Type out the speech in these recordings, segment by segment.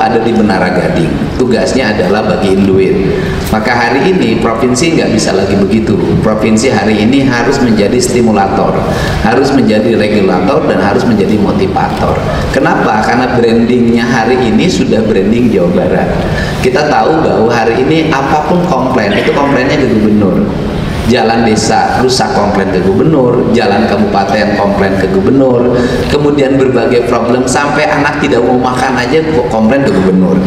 ada di Menara Gading, tugasnya adalah bagiin duit. Maka hari ini provinsi nggak bisa lagi begitu. Provinsi hari ini harus menjadi stimulator, harus menjadi regulator, dan harus menjadi motivator. Kenapa? Karena brandingnya hari ini sudah branding Jawa Barat. Kita tahu bahwa hari ini apapun komplain, itu komplainnya ke gubernur. Jalan desa rusak, komplain ke gubernur. Jalan kabupaten, komplain ke gubernur. Kemudian berbagai problem, sampai anak tidak mau makan aja komplain ke gubernur,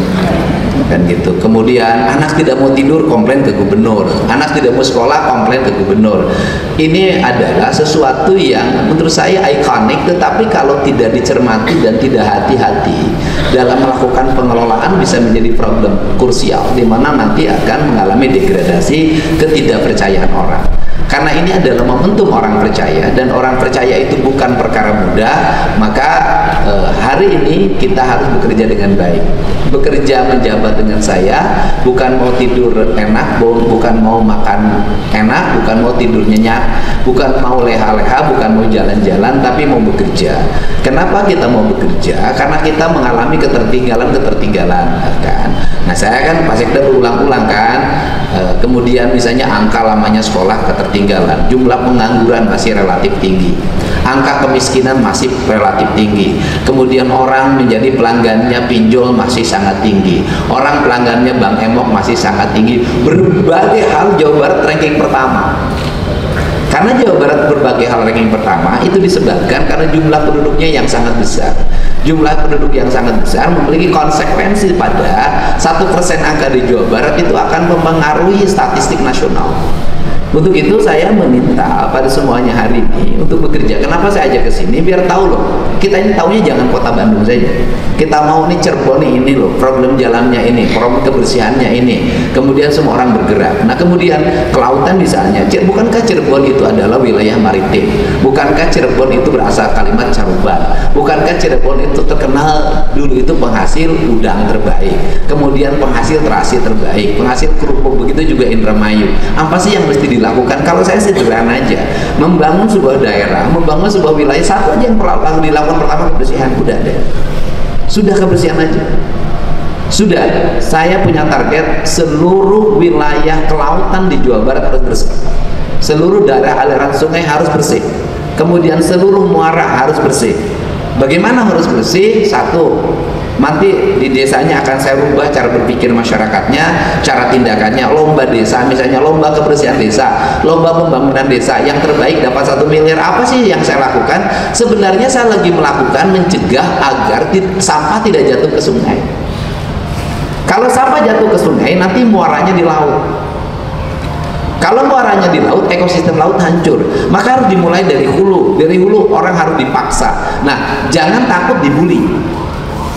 kan gitu. Kemudian anak tidak mau tidur, komplain ke gubernur. Anak tidak mau sekolah, komplain ke gubernur. Ini adalah sesuatu yang menurut saya ikonik, tetapi kalau tidak dicermati dan tidak hati-hati dalam melakukan pengelolaan bisa menjadi problem krusial, di mana nanti akan mengalami degradasi ketidakpercayaan orang. Karena ini adalah momentum orang percaya, dan orang percaya itu bukan perkara mudah. Maka hari ini kita harus bekerja dengan baik, bekerja menjabat dengan saya, bukan mau tidur enak, bukan mau makan enak, bukan mau tidur nyenyak, bukan mau leha-leha, bukan mau jalan-jalan, tapi mau bekerja. Kenapa kita mau bekerja? Karena kita mengalami ketertinggalan kan. Nah, saya kan Pak Sekda berulang-ulang kan, kemudian misalnya angka lamanya sekolah ketertinggalan, jumlah pengangguran masih relatif tinggi, angka kemiskinan masih relatif tinggi, kemudian orang menjadi pelanggannya pinjol masih sangat tinggi, orang pelanggannya Bank Emok masih sangat tinggi. Berbagai hal Jawa Barat ranking pertama. Karena Jawa Barat berbagai hal ranking pertama itu disebabkan karena jumlah penduduknya yang sangat besar. Jumlah penduduk yang sangat besar memiliki konsekuensi pada 1% angka di Jawa Barat itu akan mempengaruhi statistik nasional. Untuk itu saya meminta pada semuanya hari ini untuk bekerja. Kenapa saya ajak ke sini? Biar tahu loh. Kita ini taunya jangan kota Bandung saja. Kita mau nih Cirebon ini loh, problem jalannya ini, problem kebersihannya ini. Kemudian semua orang bergerak. Nah, kemudian kelautan misalnya. Bukankah Cirebon itu adalah wilayah maritim? Bukankah Cirebon itu berasal kalimat Caruban? Bukankah Cirebon itu terkenal dulu itu penghasil udang terbaik, kemudian penghasil terasi terbaik, penghasil kerupuk, begitu juga Indramayu. Apa sih yang mesti dilakukan? Kalau saya sederhana aja, membangun sebuah daerah, membangun sebuah wilayah, satu aja yang dilakukan pertama, kebersihan. Udah deh, sudah kebersihan aja. Sudah, saya punya target seluruh wilayah kelautan di Jawa Barat harus bersih, seluruh daerah aliran sungai harus bersih, kemudian seluruh muara harus bersih. Bagaimana harus bersih? Satu, nanti di desanya akan saya rubah cara berpikir masyarakatnya, cara tindakannya. Lomba desa, misalnya lomba kebersihan desa, lomba pembangunan desa, yang terbaik dapat 1 miliar. Apa sih yang saya lakukan? Sebenarnya saya lagi melakukan mencegah agar sampah tidak jatuh ke sungai. Kalau sampah jatuh ke sungai, nanti muaranya di laut. Kalau muaranya di laut, ekosistem laut hancur. Maka harus dimulai dari hulu. Dari hulu orang harus dipaksa. Nah, jangan takut dibully.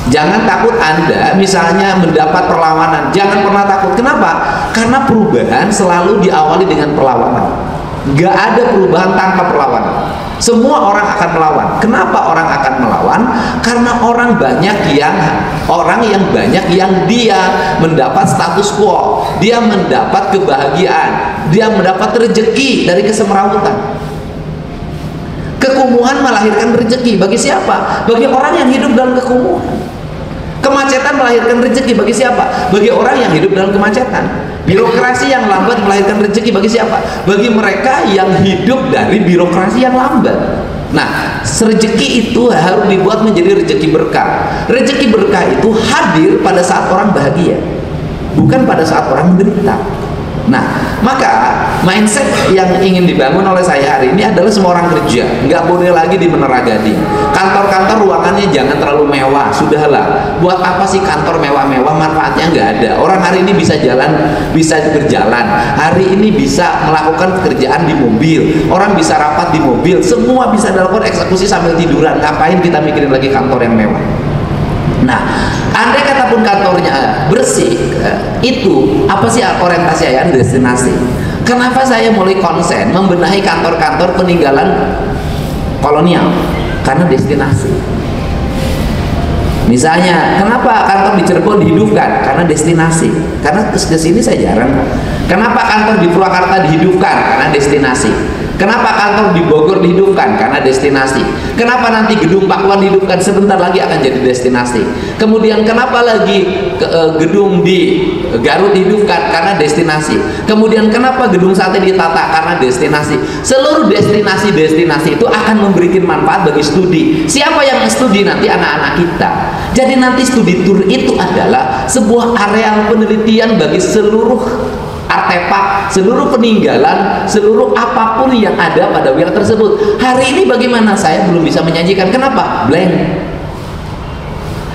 Jangan takut Anda misalnya mendapat perlawanan. Jangan pernah takut. Kenapa? Karena perubahan selalu diawali dengan perlawanan. Gak ada perubahan tanpa perlawanan. Semua orang akan melawan. Kenapa orang akan melawan? Karena orang yang banyak yang dia mendapat status quo, dia mendapat kebahagiaan, dia mendapat rezeki dari kesemrawutan. Kekumuhan melahirkan rezeki bagi siapa? Bagi orang yang hidup dalam kekumuhan. Kemacetan melahirkan rezeki bagi siapa? Bagi orang yang hidup dalam kemacetan. Birokrasi yang lambat melahirkan rezeki bagi siapa? Bagi mereka yang hidup dari birokrasi yang lambat. Nah, rezeki itu harus dibuat menjadi rezeki berkah. Rezeki berkah itu hadir pada saat orang bahagia, bukan pada saat orang menderita. Nah, maka mindset yang ingin dibangun oleh saya hari ini adalah semua orang kerja. Nggak boleh lagi di Menara Gading. Kantor-kantor ruangannya jangan terlalu mewah. Sudahlah, buat apa sih kantor mewah-mewah, manfaatnya nggak ada. Orang hari ini bisa berjalan. Hari ini bisa melakukan pekerjaan di mobil. Orang bisa rapat di mobil. Semua bisa dilakukan eksekusi sambil tiduran. Ngapain kita mikirin lagi kantor yang mewah? Nah, andai kata pun kantornya bersih, itu apa sih orientasi saya? Destinasi. Kenapa saya mulai konsen membenahi kantor-kantor peninggalan kolonial? Karena destinasi. Misalnya, kenapa kantor di Cirebon dihidupkan? Karena destinasi. Karena ke sini saya jarang. Kenapa kantor di Purwakarta dihidupkan? Karena destinasi. Kenapa kantor di Bogor dihidupkan? Karena destinasi. Kenapa nanti gedung Pakuan dihidupkan? Sebentar lagi akan jadi destinasi. Kemudian kenapa lagi gedung di Garut dihidupkan? Karena destinasi. Kemudian kenapa gedung sate ditata? Karena destinasi. Seluruh destinasi-destinasi itu akan memberikan manfaat bagi studi. Siapa yang studi? Nanti anak-anak kita. Jadi nanti studi tour itu adalah sebuah area penelitian bagi seluruh artefak, seluruh peninggalan, seluruh apapun yang ada pada wilayah tersebut. Hari ini bagaimana? Saya belum bisa menyajikan. Kenapa? Blank.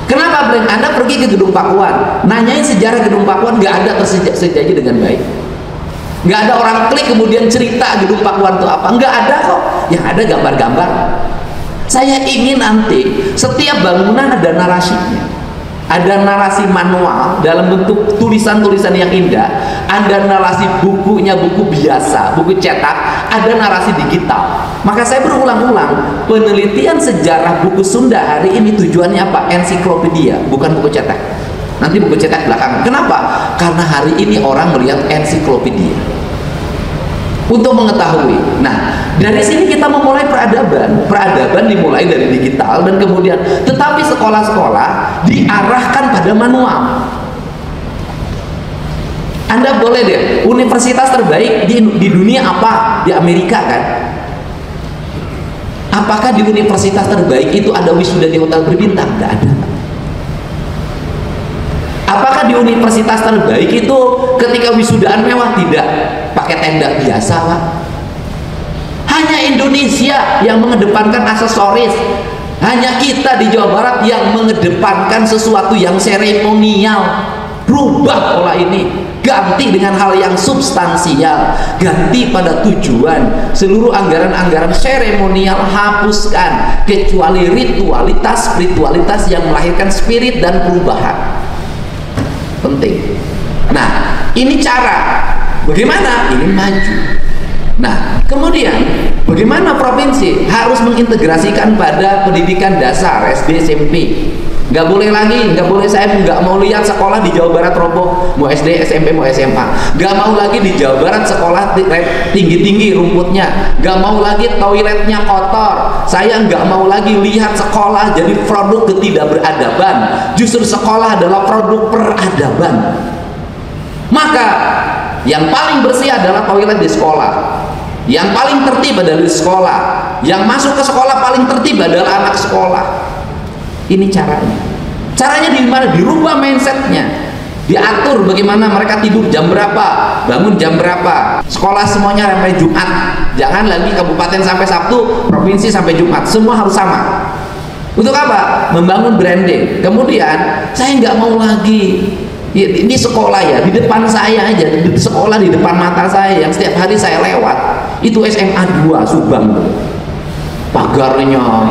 Kenapa blank? Anda pergi ke gedung Pakuan, nanyain sejarah gedung Pakuan, nggak ada tersejaji dengan baik. Nggak ada orang klik kemudian cerita gedung Pakuan itu apa. Nggak ada kok. Yang ada gambar-gambar. Saya ingin nanti setiap bangunan ada narasinya. Ada narasi manual dalam bentuk tulisan-tulisan yang indah, ada narasi bukunya, buku biasa, buku cetak, ada narasi digital. Maka saya berulang-ulang, penelitian sejarah buku Sunda hari ini tujuannya apa? Ensiklopedia, bukan buku cetak. Nanti buku cetak belakangan. Kenapa? Karena hari ini orang melihat ensiklopedia untuk mengetahui. Nah, dari sini kita memulai peradaban. Peradaban dimulai dari digital dan kemudian, tetapi sekolah-sekolah diarahkan pada manual. Anda boleh deh, universitas terbaik di dunia apa? Di Amerika kan? Apakah di universitas terbaik itu ada wisuda di hotel berbintang? Tidak ada. Apakah di universitas terbaik itu ketika wisudaan mewah? Tidak, pakai tenda biasa Pak. Hanya Indonesia yang mengedepankan aksesoris. Hanya kita di Jawa Barat yang mengedepankan sesuatu yang seremonial. Rubah pola ini, ganti dengan hal yang substansial, ganti pada tujuan. Seluruh anggaran-anggaran seremonial hapuskan, kecuali ritualitas spiritualitas yang melahirkan spirit dan perubahan. Penting. Nah, ini cara bagaimana ingin maju. Nah, kemudian bagaimana provinsi harus mengintegrasikan pada pendidikan dasar SD SMP. Nggak boleh lagi, nggak boleh, saya nggak mau lihat sekolah di Jawa Barat roboh, mau SD, SMP, mau SMA. Nggak mau lagi di Jawa Barat sekolah tinggi-tinggi rumputnya. Nggak mau lagi toiletnya kotor. Saya nggak mau lagi lihat sekolah jadi produk ketidakberadaban. Justru sekolah adalah produk peradaban. Maka yang paling bersih adalah toilet di sekolah. Yang paling tertib adalah di sekolah. Yang masuk ke sekolah paling tertib adalah anak sekolah. Ini caranya. Caranya di mana? Dirubah mindsetnya. Diatur bagaimana mereka tidur jam berapa, bangun jam berapa. Sekolah semuanya sampai Jumat. Jangan lagi kabupaten sampai Sabtu, provinsi sampai Jumat. Semua harus sama. Untuk apa? Membangun branding. Kemudian saya nggak mau lagi ini sekolah ya di depan saya aja, di sekolah di depan mata saya yang setiap hari saya lewat. Itu SMA 2 Subang. Pagarnya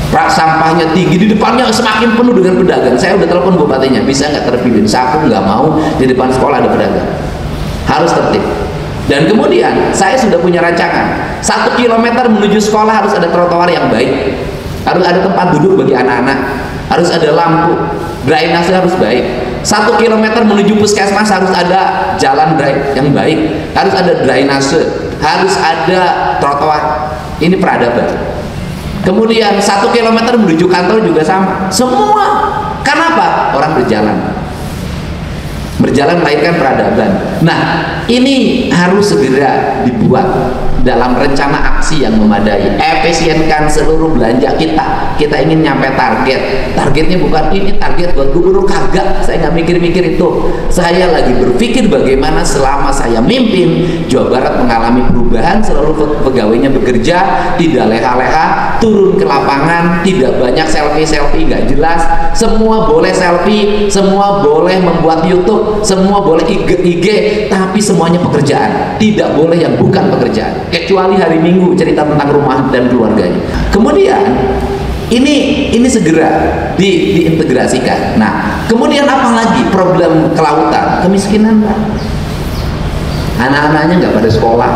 rak sampahnya tinggi, di depannya semakin penuh dengan pedagang. Saya udah telepon bupatinya, bisa nggak terpilih? Aku nggak mau di depan sekolah ada pedagang, harus tertib. Dan kemudian saya sudah punya rancangan, 1 kilometer menuju sekolah harus ada trotoar yang baik, harus ada tempat duduk bagi anak-anak, harus ada lampu, drainase harus baik. 1 kilometer menuju puskesmas harus ada jalan yang baik, harus ada drainase, harus ada trotoar. Ini peradaban. Kemudian 1 kilometer menuju kantor juga sama. Semua. Kenapa? Orang berjalan melahirkan peradaban. Nah, ini harus segera dibuat dalam rencana aksi yang memadai. Efisienkan seluruh belanja kita. Kita ingin nyampe target. Targetnya bukan ini target buat gubernur, kagak. Saya nggak mikir-mikir itu. Saya lagi berpikir bagaimana selama saya mimpin Jawa Barat mengalami perubahan. Seluruh pegawainya bekerja, tidak leha-leha, turun ke lapangan, tidak banyak selfie-selfie nggak jelas. Semua boleh selfie, semua boleh membuat YouTube, semua boleh IG, tapi semuanya pekerjaan. Tidak boleh yang bukan pekerjaan, kecuali hari Minggu cerita tentang rumah dan keluarganya. Kemudian ini segera diintegrasikan. Nah, kemudian apa lagi? Problem kelautan, kemiskinan, Pak. Anak-anaknya nggak pada sekolah.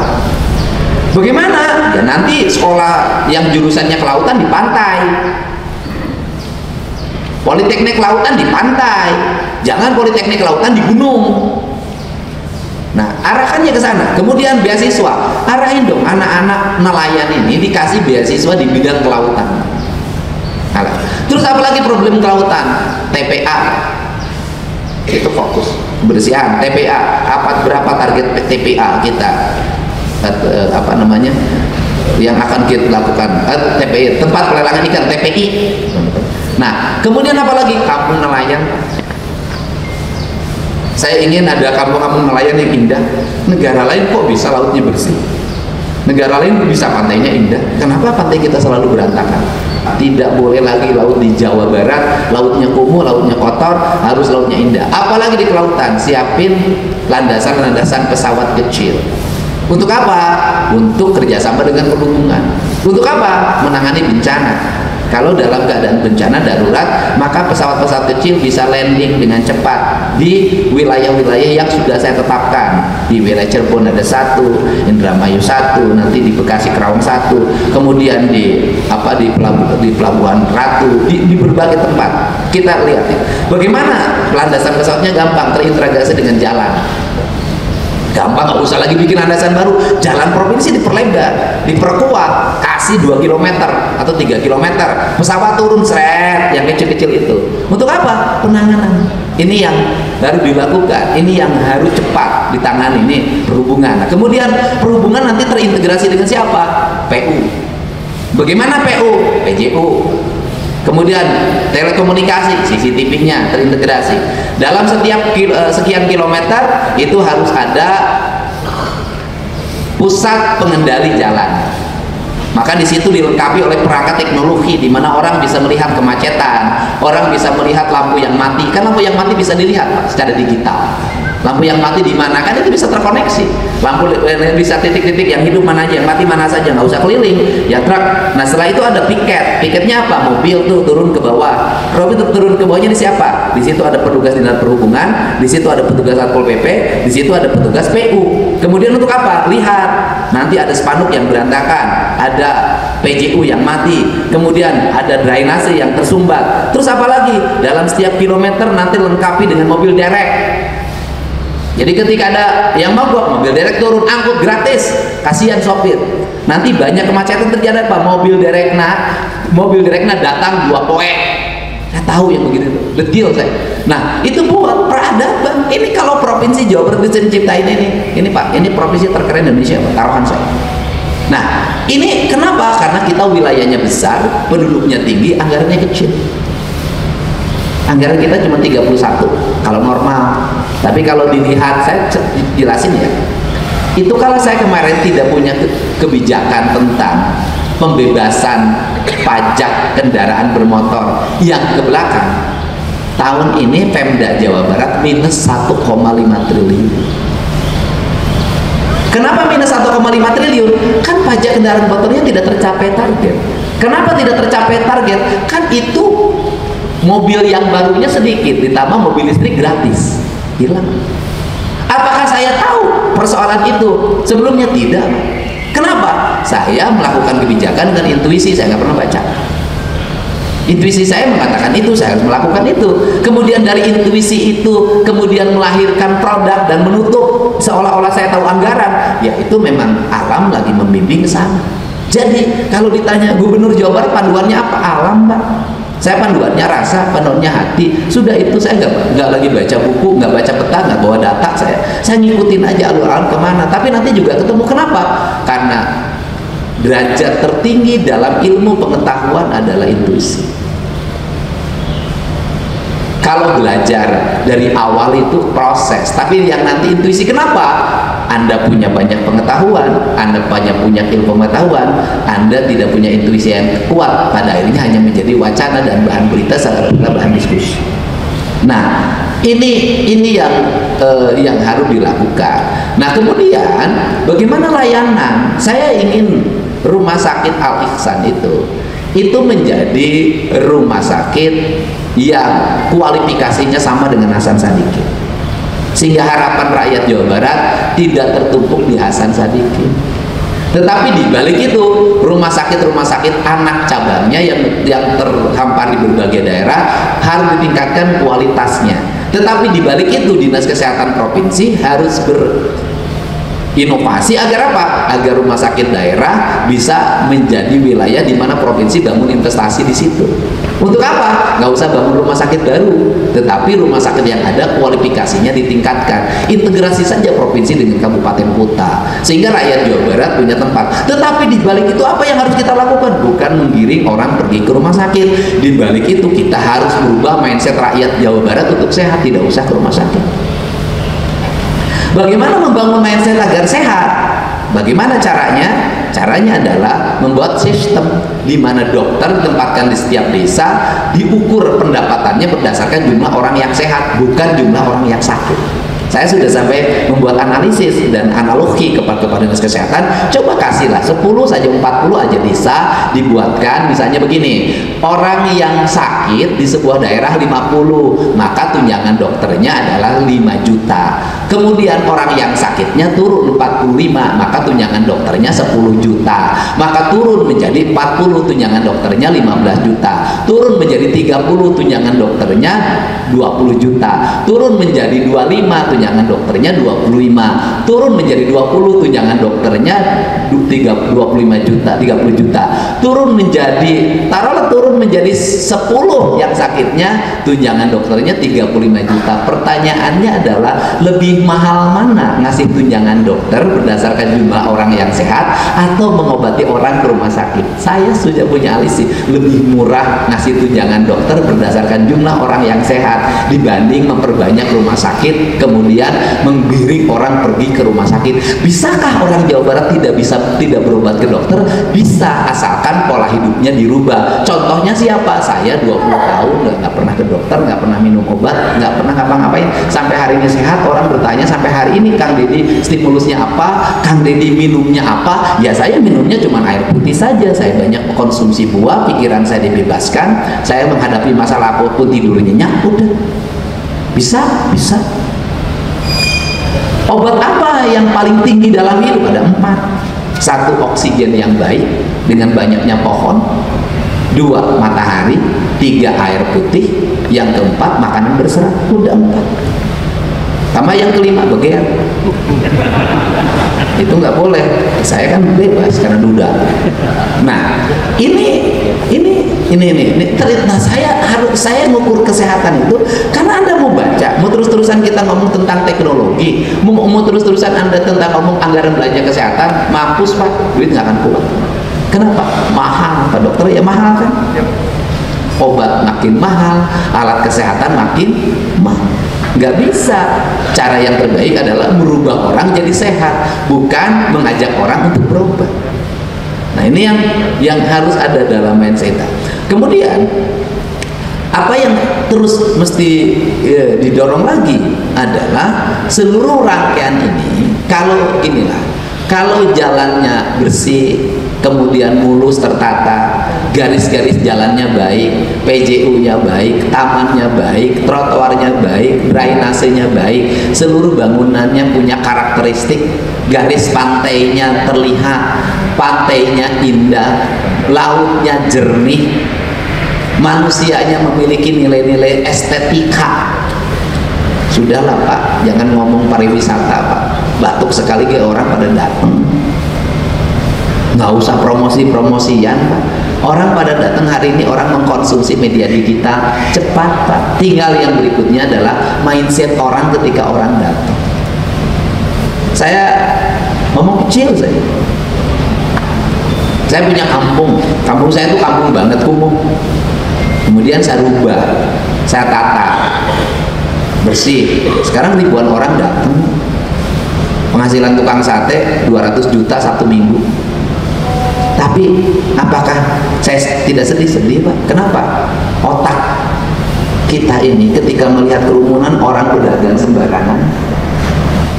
Bagaimana? Ya nanti sekolah yang jurusannya kelautan di pantai. Politeknik kelautan di pantai. Jangan politeknik kelautan di gunung. Nah, arahkannya ke sana. Kemudian beasiswa, arahin dong anak-anak nelayan ini dikasih beasiswa di bidang kelautan. Terus apalagi problem kelautan? TPA. Itu fokus kebersihan. TPA, berapa target TPA kita? Apa namanya? Yang akan kita lakukan TPI, tempat pelelangan ikan, TPI. Nah, kemudian apalagi? Kampung nelayan. Saya ingin ada kampung-kampung nelayan yang indah. Negara lain kok bisa lautnya bersih? Negara lain kok bisa pantainya indah? Kenapa pantai kita selalu berantakan? Tidak boleh lagi laut di Jawa Barat, lautnya kumuh, lautnya kotor, harus lautnya indah. Apalagi di kelautan, siapin landasan-landasan pesawat kecil. Untuk apa? Untuk kerjasama dengan perhubungan. Untuk apa? Menangani bencana. Kalau dalam keadaan bencana darurat, maka pesawat-pesawat kecil bisa landing dengan cepat di wilayah-wilayah yang sudah saya tetapkan. Di wilayah Cirebon ada 1, Indramayu 1, nanti di Bekasi Kerawang 1, kemudian di Pelabuhan Ratu, di berbagai tempat. Kita lihat ya, bagaimana landasan pesawatnya gampang terintegrasi dengan jalan. Gampang, nggak usah lagi bikin landasan baru. Jalan provinsi diperlebar, diperkuat, kasih 2 km atau 3 km, pesawat turun seret yang kecil-kecil itu. Untuk apa? Penanganan. Ini yang baru dilakukan, ini yang harus cepat ditangani, ini perhubungan. Nah, kemudian perhubungan nanti terintegrasi dengan siapa? PU. Bagaimana PU? PJU. Kemudian telekomunikasi, CCTV-nya terintegrasi. Dalam setiap sekian kilometer itu harus ada pusat pengendali jalan. Maka di situ dilengkapi oleh perangkat teknologi di mana orang bisa melihat kemacetan, orang bisa melihat lampu yang mati. Kan lampu yang mati bisa dilihat, Pak, secara digital. Lampu yang mati di mana, kan itu bisa terkoneksi. Lampu bisa titik-titik yang hidup mana aja, yang mati mana saja, nggak usah keliling ya truk. Nah, setelah itu ada piket. Piketnya apa? Mobil tuh turun ke bawah. Mobil turun ke bawahnya di siapa? Di situ ada petugas dinas perhubungan, di situ ada petugas satpol pp, di situ ada petugas PU. Kemudian untuk apa? Lihat. Nanti ada spanduk yang berantakan, ada PJU yang mati, kemudian ada drainase yang tersumbat. Terus apa lagi? Dalam setiap kilometer nanti lengkapi dengan mobil derek. Jadi ketika ada yang mogok, mobil derek turun, angkut gratis, kasihan sopir. Nanti banyak kemacetan terjadi apa? Mobil dereknya datang 2 poe. Saya tahu yang begitu, detail saya. Nah, itu buat peradaban. Ini kalau provinsi Jawa Barat bisa menciptain ini Pak, ini provinsi terkeren Indonesia, Pak, taruhan saya. Nah, ini kenapa? Karena kita wilayahnya besar, penduduknya tinggi, anggarannya kecil. Anggaran kita cuma 31 kalau normal. Tapi kalau dilihat, saya jelasin ya. Itu kalau saya kemarin tidak punya kebijakan tentang pembebasan pajak kendaraan bermotor yang ke belakang. Tahun ini Pemda Jawa Barat minus 1,5 triliun. Kenapa minus 1,5 triliun? Kan pajak kendaraan motornya tidak tercapai target. Kenapa tidak tercapai target? Kan itu mobil yang barunya sedikit, ditambah mobil listrik gratis, hilang. Apakah saya tahu persoalan itu? Sebelumnya tidak. Kenapa? Saya melakukan kebijakan dengan intuisi, saya nggak pernah baca. Intuisi saya mengatakan itu, saya harus melakukan itu. Kemudian dari intuisi itu, kemudian melahirkan produk dan menutup seolah-olah saya tahu anggaran. Ya itu memang alam lagi membimbing ke sana. Jadi kalau ditanya Gubernur Jawa Barat panduannya apa? Alam, Pak. Saya panduannya rasa, panduannya hati. Sudah itu saya nggak lagi baca buku, nggak baca peta, nggak bawa data. Saya ngikutin aja alur-alur kemana. Tapi nanti juga ketemu. Kenapa? Karena derajat tertinggi dalam ilmu pengetahuan adalah intuisi. Kalau belajar dari awal itu proses, tapi yang nanti intuisi. Kenapa? Anda punya banyak pengetahuan, Anda punya ilmu pengetahuan, Anda tidak punya intuisi yang kuat, pada akhirnya hanya menjadi wacana dan bahan berita serta bahan diskusi. Nah, ini yang harus dilakukan. Nah, kemudian bagaimana layanan? Saya ingin rumah sakit Al Ihsan itu menjadi rumah sakit yang kualifikasinya sama dengan Hasan Sadikin, sehingga harapan rakyat Jawa Barat tidak tertumpuk di Hasan Sadikin. Tetapi di balik itu rumah sakit anak cabangnya yang terhampar di berbagai daerah harus ditingkatkan kualitasnya. Tetapi di balik itu Dinas Kesehatan Provinsi harus berinovasi agar apa? Agar rumah sakit daerah bisa menjadi wilayah di mana provinsi bangun investasi di situ. Untuk apa? Nggak usah bangun rumah sakit baru, tetapi rumah sakit yang ada kualifikasinya ditingkatkan. Integrasi saja provinsi dengan kabupaten kota, sehingga rakyat Jawa Barat punya tempat. Tetapi di balik itu apa yang harus kita lakukan? Bukan menggiring orang pergi ke rumah sakit. Di balik itu kita harus merubah mindset rakyat Jawa Barat untuk sehat, tidak usah ke rumah sakit. Bagaimana membangun mindset agar sehat? Bagaimana caranya? Caranya adalah membuat sistem di mana dokter ditempatkan di setiap desa, diukur pendapatannya berdasarkan jumlah orang yang sehat, bukan jumlah orang yang sakit. Saya sudah sampai membuat analisis dan analogi kepada Dinas Kesehatan. Coba kasihlah 10 saja, 40 aja desa dibuatkan misalnya begini. Orang yang sakit di sebuah daerah 50, maka tunjangan dokternya adalah 5 juta. Kemudian orang yang sakitnya turun 45, maka tunjangan dokternya 10 juta. Maka turun menjadi 40, tunjangan dokternya 15 juta. Turun menjadi 30, tunjangan dokternya 20 juta. Turun menjadi 25, tunjangan dokternya 25. Turun menjadi 20, tunjangan dokternya 25 juta, 30 juta. Turun menjadi, taruhlah turun menjadi 10 yang sakitnya, tunjangan dokternya 35 juta. Pertanyaannya adalah lebih mahal mana ngasih tunjangan dokter berdasarkan jumlah orang yang sehat atau mengobati orang ke rumah sakit? Saya sudah punya analisis, lebih murah ngasih tunjangan dokter berdasarkan jumlah orang yang sehat dibanding memperbanyak rumah sakit kemudian menggiring orang pergi ke rumah sakit. Bisakah orang Jawa Barat tidak berobat ke dokter? Bisa, asalkan pola hidupnya dirubah. Contohnya siapa? Saya 20 tahun nggak pernah ke dokter, nggak pernah minum obat, nggak pernah ngapa-ngapain, sampai hari ini sehat. Orang bertanya sampai hari ini, Kang Deddy stimulusnya apa? Kang Deddy minumnya apa? Ya saya minumnya cuma air putih saja. Saya banyak konsumsi buah, pikiran saya dibebaskan, saya menghadapi masalah apapun tidur nyenyak, udah bisa. Obat apa yang paling tinggi dalam hidup? Ada 4. 1, oksigen yang baik dengan banyaknya pohon. 2, matahari. 3, air putih. Yang keempat, makanan berserat. Udah 4. Tambah yang kelima, begean. Itu nggak boleh. Saya kan bebas karena duda. Nah, ini. Nah, saya ngukur kesehatan itu karena Anda mau baca, mau terus-terusan kita ngomong tentang teknologi, mau terus-terusan Anda tentang ngomong anggaran belanja kesehatan, mampus Pak, duit nggak akan kuat. Kenapa? Mahal, Pak Dokter, ya mahal kan? Obat makin mahal, alat kesehatan makin mahal. Nggak bisa. Cara yang terbaik adalah merubah orang jadi sehat, bukan mengajak orang untuk berobat. Nah, ini yang harus ada dalam mindset. Kemudian apa yang terus mesti didorong lagi adalah seluruh rangkaian ini, kalau jalannya bersih, kemudian mulus tertata, garis-garis jalannya baik, PJU-nya baik, tamannya baik, trotoarnya baik, drainasenya baik, seluruh bangunannya punya karakteristik, garis pantainya terlihat, pantainya indah, lautnya jernih, manusianya memiliki nilai-nilai estetika. Sudahlah Pak, jangan ngomong pariwisata Pak, batuk sekali ke orang pada datang. Nggak usah promosi-promosian Pak. Orang pada datang hari ini, orang mengkonsumsi media digital cepat Pak. Tinggal yang berikutnya adalah mindset orang ketika orang datang. Saya ngomong kecil saja. Saya punya kampung saya itu kampung banget, kumuh. Kemudian saya rubah, saya tata, bersih. Sekarang ribuan orang datang. Penghasilan tukang sate 200 juta 1 minggu. Tapi apakah saya tidak sedih Pak? Kenapa? Otak kita ini ketika melihat kerumunan orang berdagang sembarangan,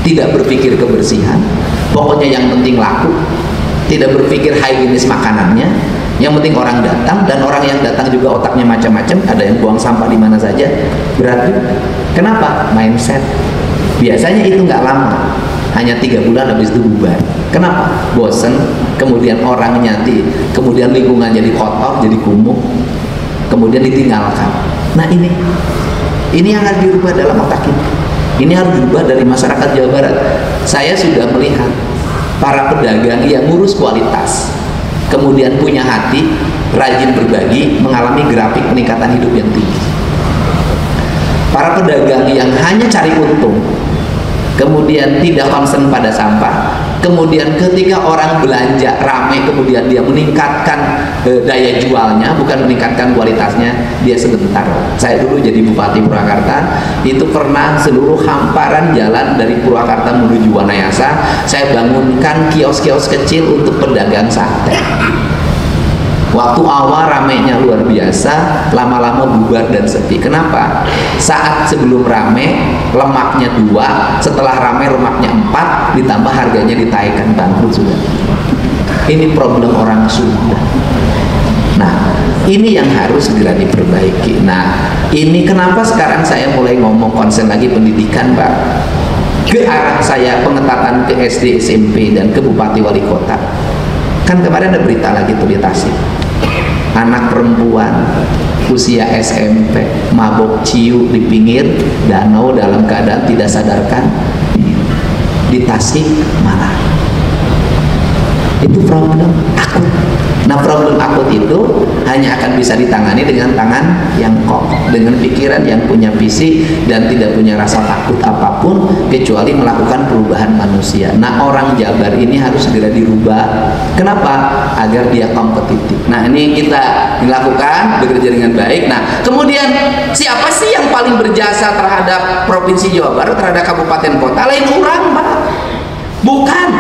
tidak berpikir kebersihan, pokoknya yang penting laku, tidak berpikir higienis makanannya, yang penting orang datang, dan orang yang datang juga otaknya macam-macam, ada yang buang sampah di mana saja. Berarti kenapa? Mindset. Biasanya itu nggak lama, hanya 3 bulan habis itu bubar. Kenapa? Bosen, kemudian orang nyati, kemudian lingkungan jadi kotor, jadi kumuh, kemudian ditinggalkan. Nah, Ini yang harus dirubah dalam otak kita. Ini harus dirubah dari masyarakat Jawa Barat. Saya sudah melihat para pedagang yang ngurus kualitas, kemudian punya hati, rajin berbagi, mengalami grafik peningkatan hidup yang tinggi. Para pedagang yang hanya cari untung, kemudian tidak concern pada sampah, kemudian ketika orang belanja ramai, kemudian dia meningkatkan daya jualnya, bukan meningkatkan kualitasnya, dia sebentar. Saya dulu jadi Bupati Purwakarta, itu pernah seluruh hamparan jalan dari Purwakarta menuju Wanayasa, saya bangunkan kios-kios kecil untuk pedagang sate. Waktu awal ramenya luar biasa, lama-lama bubar dan sepi. Kenapa? Saat sebelum rame, lemaknya 2, setelah rame lemaknya 4, ditambah harganya ditaikkan, bangkrut sudah. Ini problem orang Sunda. Nah, ini yang harus segera diperbaiki. Nah, ini kenapa sekarang saya mulai ngomong konsen lagi pendidikan, Pak. Ke arah saya pengetatan ke SD, SMP, dan ke Bupati Wali Kota. Kan kemarin ada berita lagi tuh di Tasik. Anak perempuan usia SMP mabok ciu di pinggir danau dalam keadaan tidak sadarkan di Tasik Malaya. Itu problem akut. Nah, problem akut itu hanya akan bisa ditangani dengan tangan yang kokoh, dengan pikiran yang punya visi dan tidak punya rasa takut apapun kecuali melakukan perubahan manusia. Nah, orang Jabar ini harus segera dirubah. Kenapa? Agar dia kompetitif. Nah, ini kita dilakukan, bekerja dengan baik. Nah, kemudian siapa sih yang paling berjasa terhadap Provinsi Jawa Barat, terhadap kabupaten kota? Lain orang, Pak. Bukan.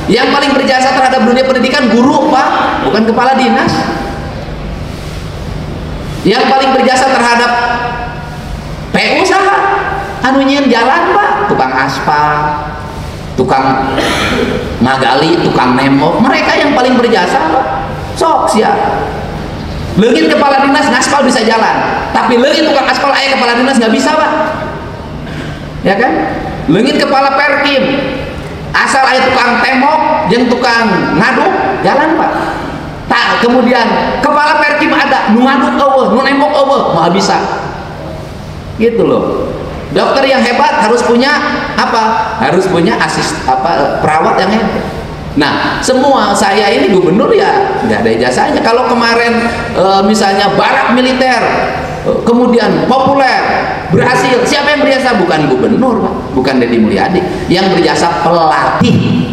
Yang paling berjasa terhadap dunia pendidikan guru, Pak, bukan kepala dinas. Yang paling berjasa terhadap PU saha? Anu nyieun jalan, Pak, tukang aspal, tukang ngagali, tukang nembok. Mereka yang paling berjasa, Pak. Sok sia. Leungit kepala dinas ngaspal bisa jalan, tapi leungit tukang aspal aya kepala dinas nggak bisa, Pak. Ya kan? Leungit kepala Perkim asal ada tukang tembok yang tukang ngaduk jalan, Pak. Tak, kemudian kepala Perkim ada nu ngaduk eueuh, nu nembok eueuh, mau bisa. Gitu loh. Dokter yang hebat harus punya apa? Harus punya perawat yang hebat. Nah, semua saya ini gubernur ya nggak ada jasanya. Kalau kemarin misalnya barak militer kemudian populer, berhasil, siapa yang berjasa? Bukan gubernur, Pak, bukan Deddy Mulyadi. Yang berjasa pelatih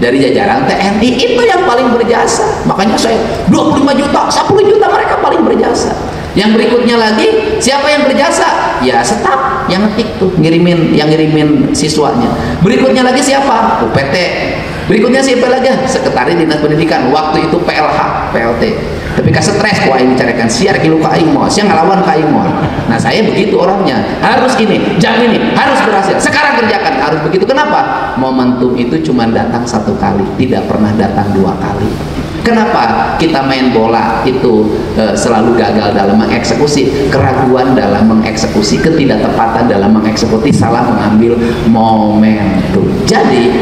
dari jajaran TNI, itu yang paling berjasa. Makanya saya 25 juta, 10 juta mereka paling berjasa. Yang berikutnya lagi, siapa yang berjasa? Ya staf yang ngetik tuh, yang ngirimin siswanya. Berikutnya lagi siapa? UPT. Berikutnya siapa lagi? Sekretaris Dinas Pendidikan. Waktu itu PLH, PLT. Tapi kan stres, wah ini carikan siar kilu ka aing moal, siang ngelawan ka aing moal. Nah, saya begitu orangnya. Harus ini, jam ini, harus berhasil. Sekarang kerjakan, harus begitu. Kenapa? Momentum itu cuma datang 1 kali, tidak pernah datang 2 kali. Kenapa kita main bola itu selalu gagal dalam mengeksekusi? Keraguan dalam mengeksekusi, ketidaktepatan dalam mengeksekusi, salah mengambil momentum. Jadi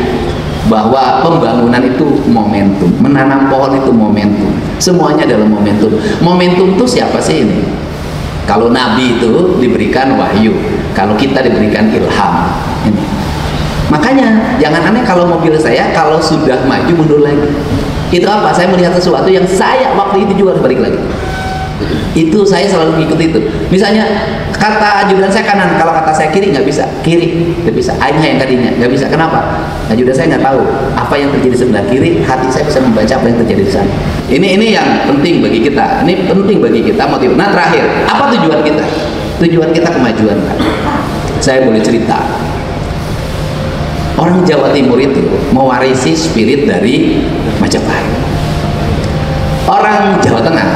bahwa pembangunan itu momentum, menanam pohon itu momentum, semuanya adalah momentum. Momentum itu siapa sih ini? Kalau Nabi itu diberikan wahyu, kalau kita diberikan ilham. Ini. Makanya jangan aneh kalau mobil saya kalau sudah maju mundur lagi. Itu apa? Saya melihat sesuatu yang saya waktu itu juga harus balik lagi. Itu saya selalu mengikuti itu. Misalnya kata ajudan saya kanan, kalau kata saya kiri nggak bisa, kiri nggak bisa. Aing yang tadinya nggak bisa. Kenapa? Ajudan saya nggak tahu apa yang terjadi sebelah kiri, hati saya bisa membaca apa yang terjadi di sana. Ini yang penting bagi kita. Ini penting bagi kita motif. Nah, terakhir, apa tujuan kita? Tujuan kita kemajuan, kan? Saya boleh cerita. Orang Jawa Timur itu mewarisi spirit dari Majapahit. Orang Jawa Tengah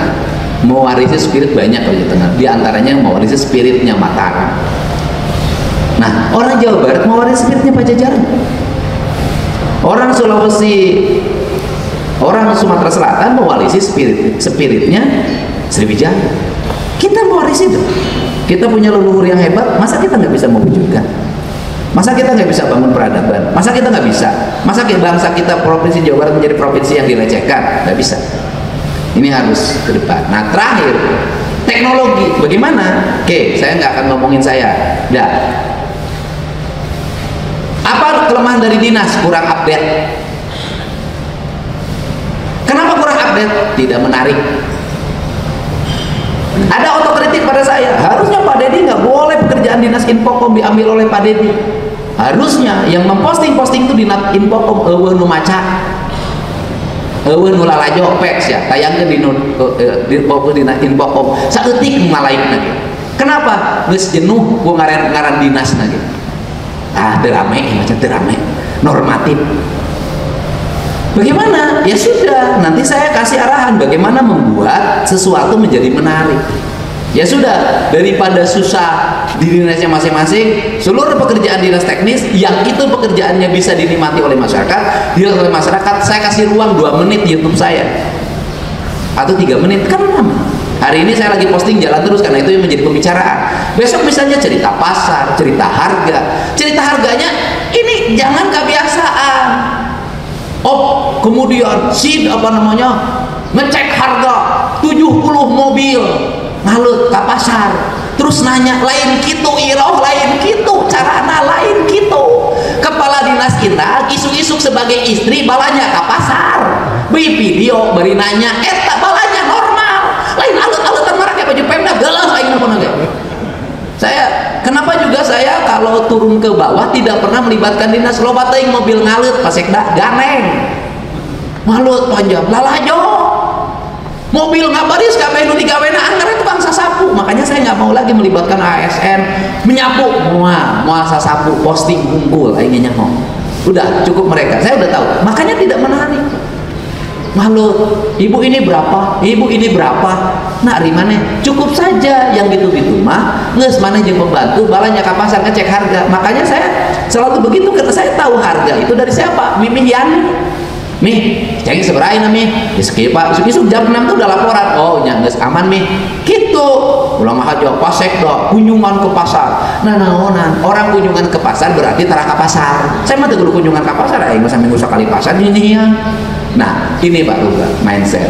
mewarisi spirit banyak di Jawa Tengah. Di antaranya mewarisi spiritnya Mataram. Nah, orang Jawa Barat mewarisi spiritnya Pajajaran. Orang Sulawesi, orang Sumatera Selatan mewarisi spiritnya Sriwijaya. Kita mewarisi itu. Kita punya leluhur yang hebat, masa kita nggak bisa mewujudkan? Masa kita nggak bisa bangun peradaban? Masa kita nggak bisa? Masa bangsa kita Provinsi Jawa Barat menjadi provinsi yang dilecehkan? Nggak bisa. Ini harus ke depan. Nah, terakhir, teknologi. Bagaimana? Oke, saya nggak akan ngomongin saya. Dah. Apa kelemahan dari dinas? Kurang update. Kenapa kurang update? Tidak menarik. Ada otokritik pada saya. Harusnya Pak Dedi nggak boleh pekerjaan dinas Infocom diambil oleh Pak Dedi. Harusnya yang memposting-posting itu dinas Infocom nu maca. Nu lalajo peks ya, tayangkeun di dinas Infocom. Saeutik malaikna. Kenapa? Geus jenuh ku ngaran dinasna gitu. Derame, macam derame, normatif. Bagaimana? Ya sudah, nanti saya kasih arahan bagaimana membuat sesuatu menjadi menarik. Ya sudah, daripada susah di dinasnya masing-masing, seluruh pekerjaan dinas teknis yang itu pekerjaannya bisa dinikmati oleh masyarakat, oleh masyarakat, saya kasih ruang 2 menit di YouTube saya atau 3 menit, kan lama. Hari ini saya lagi posting jalan terus karena itu yang menjadi pembicaraan. Besok misalnya cerita pasar, cerita harga. Cerita harganya ini jangan kebiasaan. Oh, kemudian ngecek harga 70 mobil ngalut ke pasar. Terus nanya lain kitu iroh, lain kitu carana, lain kitu. Kepala dinas kita isuk-isuk sebagai istri balanya ke pasar. Beri video, beri nanya, eta balanya normal. Lain alut-alutan marah kayak baju Pemda gelas aing naon ge. Kenapa juga saya kalau turun ke bawah tidak pernah melibatkan dinas. Loba teuing mobil ngalut pasekda ganeng. Malut panjang lalajo. Mobil ngabaris kabeh nu digawena anggar itu bangsa sapu. Makanya saya nggak mau lagi melibatkan ASN menyapu. Moal sasapu posting kumpul aing nyaho. Udah cukup mereka. Saya udah tahu. Makanya tidak menarik. Malut, ibu ini berapa? Ibu ini berapa? Nah, rimane cukup saja yang gitu-gitu mah geus maneh jeung pembantu balanya ka pasar ngecek harga. Makanya saya selalu begitu karena saya tahu harga itu dari siapa? Mimi Yani. Mih, ceng seberaina mih. Geus kieu Pak, besok jam 6 tuh udah laporan. Oh, nya geus aman mih. Kitu. Ulah mah aja pasek dah kunjungan ke pasar. Nah, naonan? Orang kunjungan ke pasar berarti tara ka pasar. Saya mah teu kudu kunjungan ke pasar, aing mah saminggu sakali pasar nyian. Nah, ini Pak rubah mindset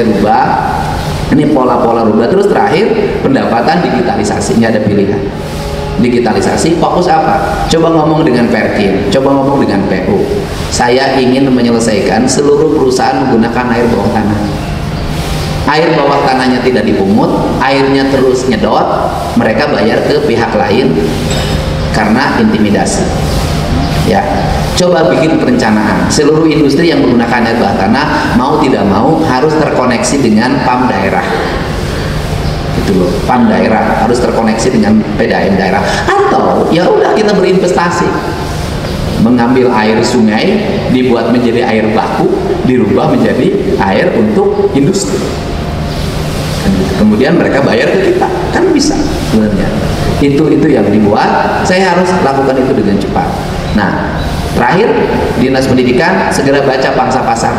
rubah. Ini pola-pola rubah. Terus terakhir pendapatan digitalisasi, nggak ada pilihan. Digitalisasi fokus apa? Coba ngomong dengan Perkin, coba ngomong dengan PU. Saya ingin menyelesaikan seluruh perusahaan menggunakan air bawah tanah. Air bawah tanahnya tidak dipungut, airnya terus nyedot, mereka bayar ke pihak lain karena intimidasi. Ya, coba bikin perencanaan. Seluruh industri yang menggunakan air bawah tanah mau tidak mau harus terkoneksi dengan PAM daerah. Itu loh, PAM daerah harus terkoneksi dengan PDAM daerah. Atau ya udah kita berinvestasi, mengambil air sungai dibuat menjadi air baku, dirubah menjadi air untuk industri. Kemudian mereka bayar ke kita, kan bisa sebenarnya. Itu yang dibuat. Saya harus lakukan itu dengan cepat. Nah, terakhir Dinas Pendidikan segera baca pangsa pasar.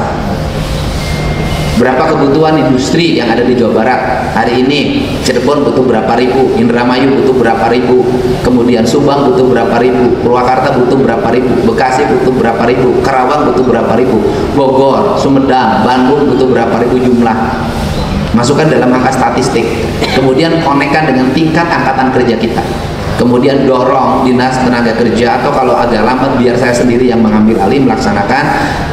Berapa kebutuhan industri yang ada di Jawa Barat hari ini? Cirebon butuh berapa ribu, Indramayu butuh berapa ribu, kemudian Subang butuh berapa ribu, Purwakarta butuh berapa ribu, Bekasi butuh berapa ribu, Karawang butuh berapa ribu, Bogor, Sumedang, Bandung butuh berapa ribu jumlah. Masukkan dalam angka statistik, kemudian konekkan dengan tingkat angkatan kerja kita, kemudian dorong dinas tenaga kerja atau kalau agak lambat biar saya sendiri yang mengambil alih melaksanakan,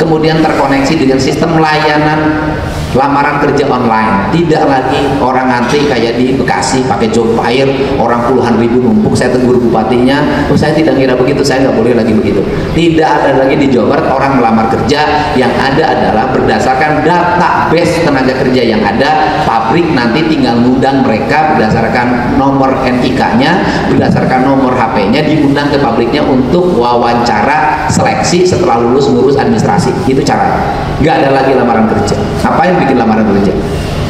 kemudian terkoneksi dengan sistem layanan lamaran kerja online. Tidak lagi orang ngantri kayak di Bekasi pakai job fair, orang puluhan ribu numpuk. Saya tegur bupatinya, saya tidak ngira begitu, saya nggak boleh lagi begitu. Tidak ada lagi di Jawa Barat orang melamar kerja. Yang ada adalah berdasarkan database tenaga kerja yang ada, pabrik nanti tinggal ngundang mereka berdasarkan nomor NIK-nya, berdasarkan nomor HP-nya, diundang ke pabriknya untuk wawancara seleksi setelah lulus ngurus administrasi. Itu caranya. Nggak ada lagi lamaran kerja. Apa yang bikin lamaran kerja?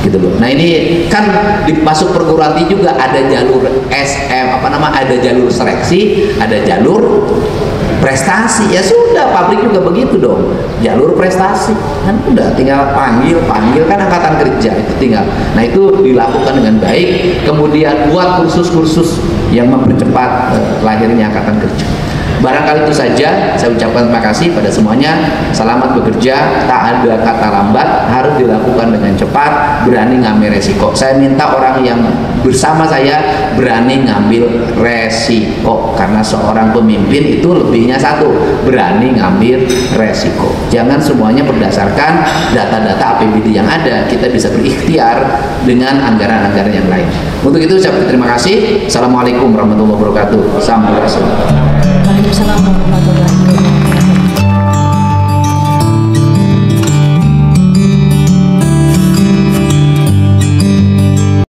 Gitu loh. Nah, ini kan masuk perguruan tinggi juga ada jalur ada jalur seleksi, ada jalur prestasi. Ya sudah, pabrik juga begitu dong. Jalur prestasi. Kan udah tinggal panggil kan angkatan kerja itu tinggal. Nah, itu dilakukan dengan baik. Kemudian buat kursus-kursus yang mempercepat lahirnya angkatan kerja. Barangkali itu saja, saya ucapkan terima kasih pada semuanya. Selamat bekerja, tak ada kata lambat, harus dilakukan dengan cepat, berani ngambil resiko. Saya minta orang yang bersama saya berani ngambil resiko, karena seorang pemimpin itu lebihnya satu, berani ngambil resiko. Jangan semuanya berdasarkan data-data APBD yang ada, kita bisa berikhtiar dengan anggaran-anggaran yang lain. Untuk itu saya terima kasih. Assalamualaikum warahmatullahi wabarakatuh. Salam. Waalaikumsalam warahmatullahi wabarakatuh.